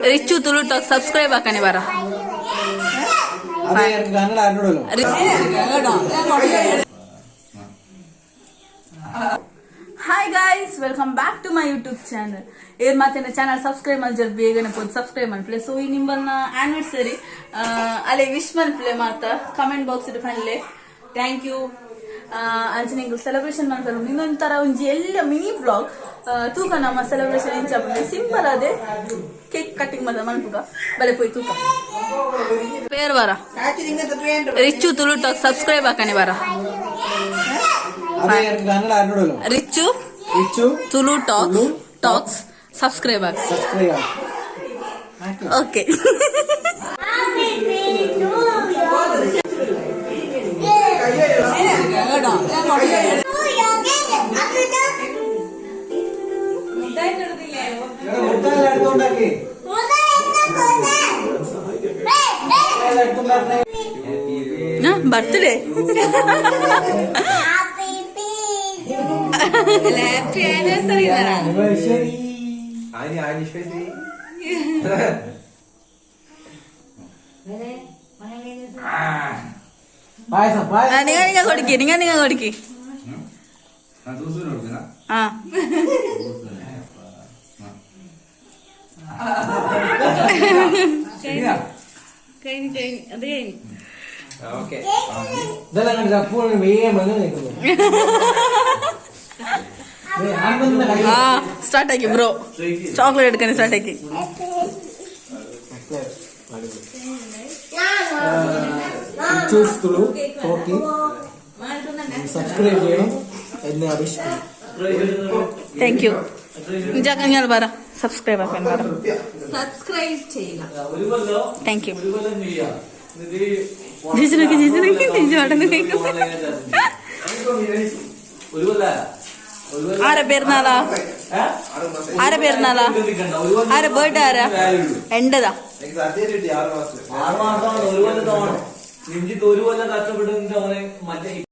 Richu Tulu talk subscribe ആക്കാനേ പറ. Hi guys, welcome back to my YouTube channel. ಏನ್ ಮಾತೇನೆ ಚಾನಲ್ ಸಬ್ಸ್ಕ್ರೈಬ್ ಮಾಡಿ ಬೇಗನೆ ಪೋದು ಸಬ್ಸ್ಕ್ರೈಬ್ ಮಾಡ್ಪ್ಲೆ. ಸೊ ಈ ನಿಮ್ಮನ್ನ ಆನಿವರ್ಸರಿ ಅಲ್ಲೇ ವಿಶ್ ಮಾಡ್ಪ್ಲೆ ಮಾತ ಕಮೆಂಟ್ ಬಾಕ್ಸ್ ಇಟ್ಟು ಫನ್ಲೆ ಥ್ಯಾಂಕ್ ಯು ಅಂಚೆ ನಿಂಗೆ ಸೆಲೆಬ್ರೇಷನ್ ಮಾಡ್ತಾರೆ. ಇನ್ನೊಂಥರ ಒಂಜಿ ಎಲ್ಲ ಮಿನಿ ವ್ಲಾಗ್ ತೂಕ ನಮ್ಮ ಸೆಲೆಬ್ರೇಷನ್ ಇಂಚ ಸಿಂಪಲ್ ಅದೇ ಕೇಕ್ ಕಟ್ಟಿಂಗ್ ಮಾತ್ರ ಮನ್ಪುಗ ಬಲೆ ಪೋಯ್ ತೂಕ ಪೇರ್ ಬಾರ ರಿಚ್ಚು ತುಳು ಟಾಕ್ ಸಬ್ಸ್ಕ್ರೈಬ್ ಆಕಾನೆ ಬಾರ. ರಿಚ್ಚು ತುಳು ಟಾಕ್ಸ್ ಸಬ್ಸ್ಕ್ರೈಬ್ ಆಗ. ಓಕೆ ಬರ್ತ್ಡೇ ಹ್ಯಾಪಿ ಆನಿವರ್ಸರಿ നിങ്ങൾ കൊടുക്കി നിങ്ങൾ കൊടുക്കി. ആ സ്റ്റാർട്ട് ആക്കി ബ്രോ. ചോക്ലേറ്റ് എടുക്കാൻ സ്റ്റാർട്ട് ആക്കി. സബ്സ്ക്രൈബ് ചെയ്യണം എന്നെ അപേക്ഷിക്കുന്നു. Thank you. ഞാൻ പറ സബ്സ്ക്രൈബ് ആക്കാൻ പറ. സബ്സ്ക്രൈബ് ചെയ്യുക. Thank you. ജിജിനൊക്കെ ആരെ പേരുന്നാളാ ആരെ പേരുന്നാളാ ആരെ ബർത്ത്ഡേ ആരാ എന്റേതാ. ഒരു കൊല്ലം കഷ്ടപ്പെട്ടു